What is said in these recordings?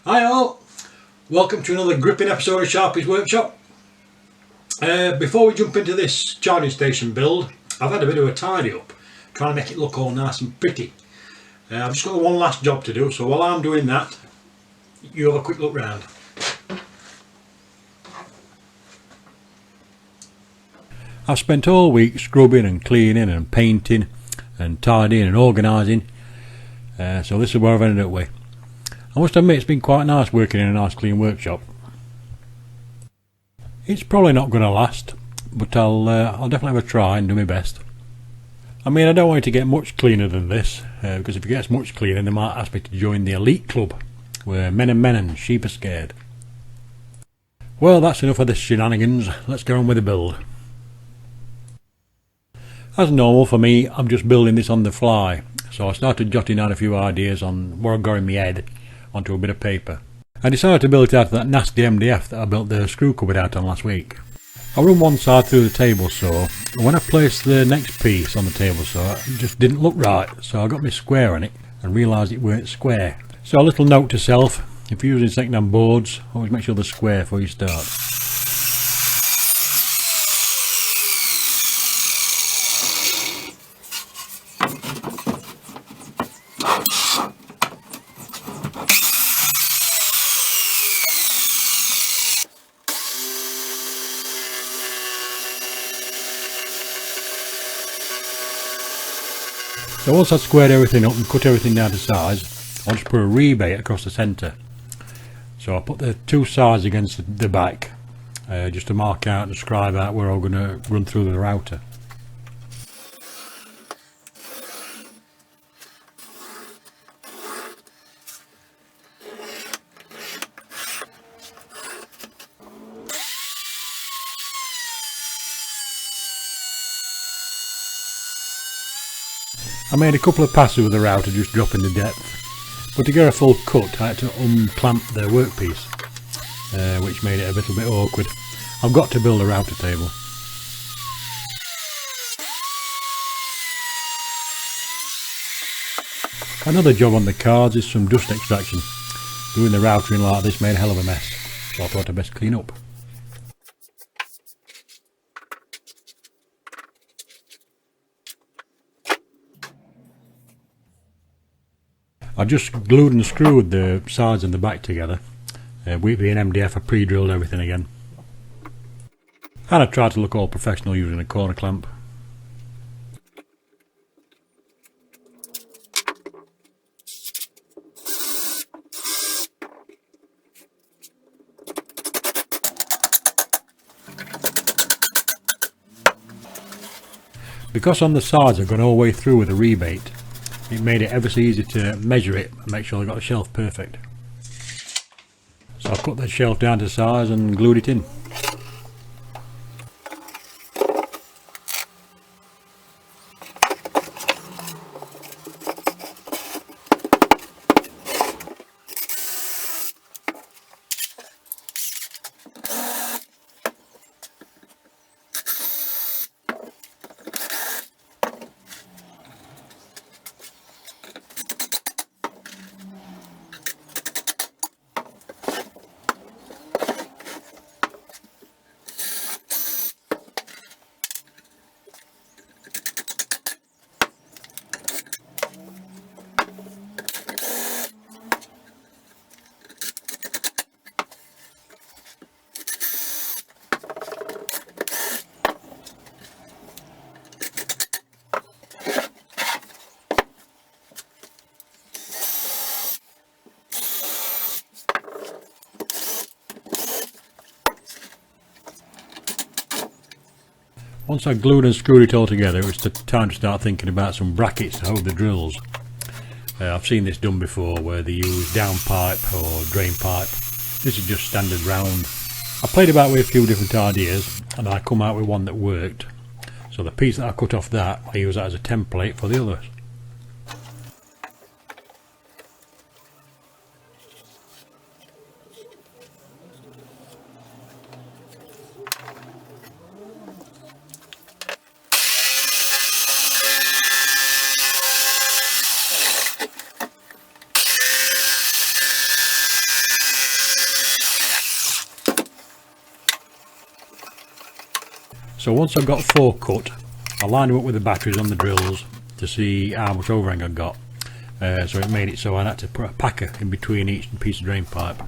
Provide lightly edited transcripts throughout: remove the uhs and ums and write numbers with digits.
Hi all, welcome to another gripping episode of Sharpey's Workshop. Before we jump into this charging station build, I've had a bit of a tidy up, trying to make it look all nice and pretty. I've just got one last job to do, so while I'm doing that, you have a quick look round. I've spent all week scrubbing and cleaning and painting and tidying and organising, so this is where I've ended up with. I must admit it's been quite nice working in a nice clean workshop. It's probably not going to last, but I'll definitely have a try and do my best. I mean, I don't want it to get much cleaner than this, because if it gets much cleaner they might ask me to join the elite club, where men and sheep are scared. Well, that's enough of this shenanigans, let's get on with the build. As normal for me, I'm just building this on the fly, so I started jotting down a few ideas on what I've got in my head onto a bit of paper. I decided to build it out of that nasty MDF that I built the screw cupboard out on last week. I run one side through the table saw, and when I placed the next piece on the table saw, it just didn't look right, so I got my square on it and realised it weren't square. So a little note to self, if you're using second-hand boards, always make sure they're square before you start. So once I'd squared everything up and cut everything down to size, I just put a rebate across the centre. So I put the two sides against the back, just to mark out and describe out where I'm going to run through the router. I made a couple of passes with the router just dropping the depth, but to get a full cut I had to unclamp the workpiece, which made it a little bit awkward. I've got to build a router table. Another job on the cards is some dust extraction. Doing the router in like this made a hell of a mess, so I thought I'd best clean up. I just glued and screwed the sides and the back together. With the MDF I pre-drilled everything again. And I tried to look all professional using a corner clamp. Because on the sides I've gone all the way through with a rebate, it made it ever so easy to measure it and make sure I got the shelf perfect. So I put the shelf down to size and glued it in. Once I glued and screwed it all together, it was time to start thinking about some brackets to hold the drills. I've seen this done before where they use downpipe or drain pipe. This is just standard round. I played about with a few different ideas and I come out with one that worked. So the piece that I cut off that, I use that as a template for the others. So once I've got 4 cut, I lined them up with the batteries on the drills to see how much overhang I got. So it made it so I had to put a packer in between each piece of drain pipe.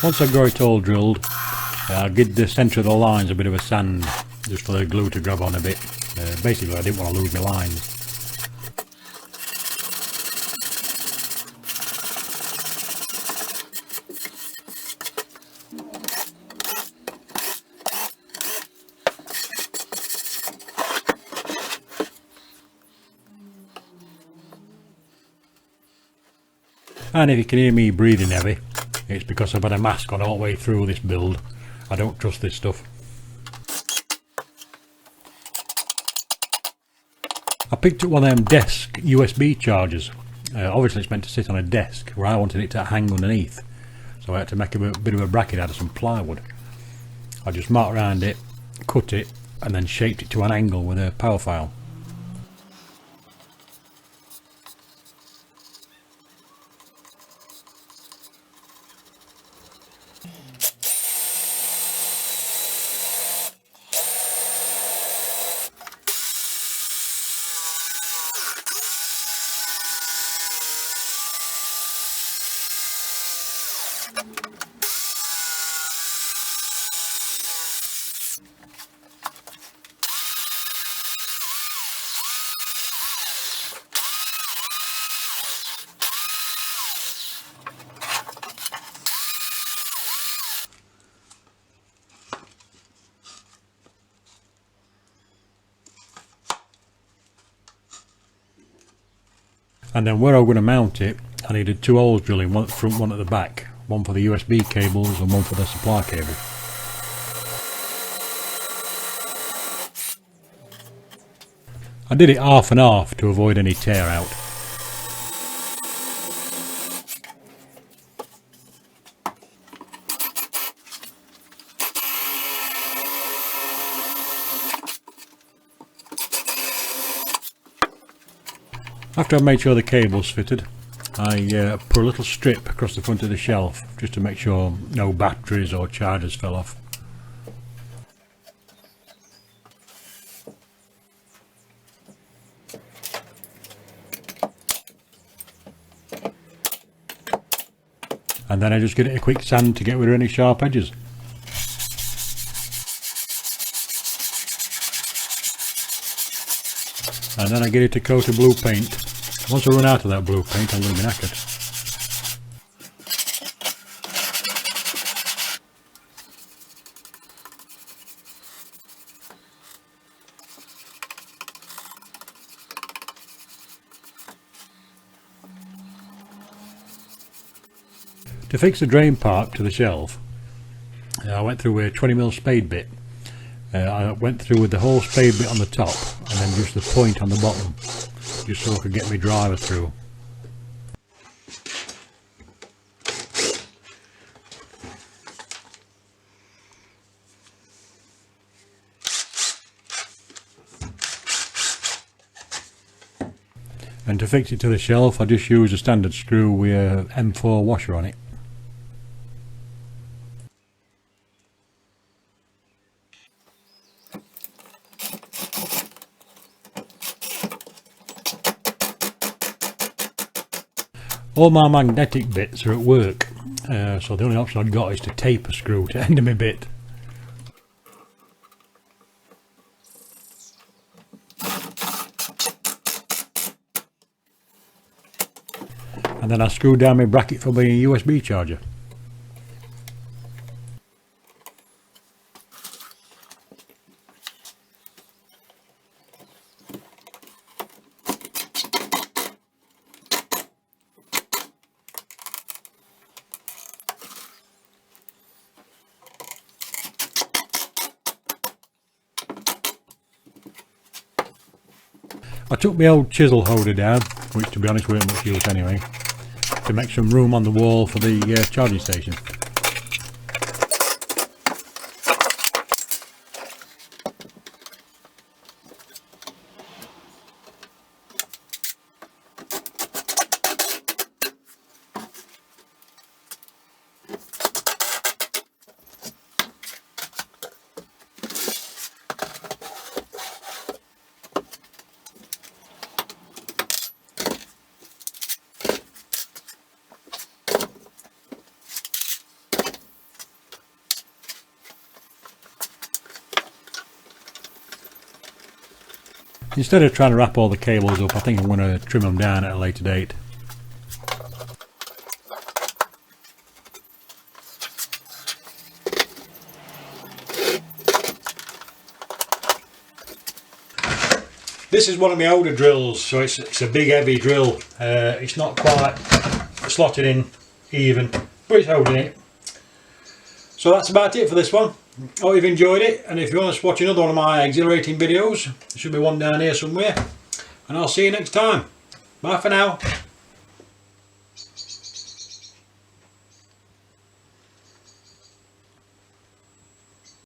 Once I've got it all drilled, I'll give the centre of the lines a bit of a sand, just for the glue to grab on a bit. Basically I didn't want to lose my lines. And if you can hear me breathing heavy, it's because I've had a mask on all the way through this build. I don't trust this stuff. I picked up one of them desk USB chargers. Obviously it's meant to sit on a desk, where I wanted it to hang underneath. So I had to make a bit of a bracket out of some plywood. I just marked around it, cut it, and then shaped it to an angle with a power file. And then where I'm going to mount it, I needed 2 holes drilling, one at the front, one at the back, one for the USB cables and one for the supply cable. I did it half and half to avoid any tear out. After I made sure the cable's fitted, I put a little strip across the front of the shelf just to make sure no batteries or chargers fell off. And then I just give it a quick sand to get rid of any sharp edges. And then I get it to coat of blue paint. Once I run out of that blue paint, I'm going to be knackered. To fix the drain pipe to the shelf, I went through a 20mm spade bit. I went through with the whole spade bit on the top and then just the point on the bottom, just so I could get my driver through. And to fix it to the shelf, I just used a standard screw with a M4 washer on it. All my magnetic bits are at work, so the only option I've got is to tape a screw to end of my bit. And then I screwed down my bracket for my USB charger. I took my old chisel holder down, which to be honest weren't much use anyway, to make some room on the wall for the charging station. Instead of trying to wrap all the cables up, I think I'm going to trim them down at a later date. This is one of my older drills, so it's a big heavy drill. It's not quite slotted in even, but it's holding it. So that's about it for this one. Hope you've enjoyed it, and if you want to watch another one of my exhilarating videos, there should be one down here somewhere, and I'll see you next time. Bye for now.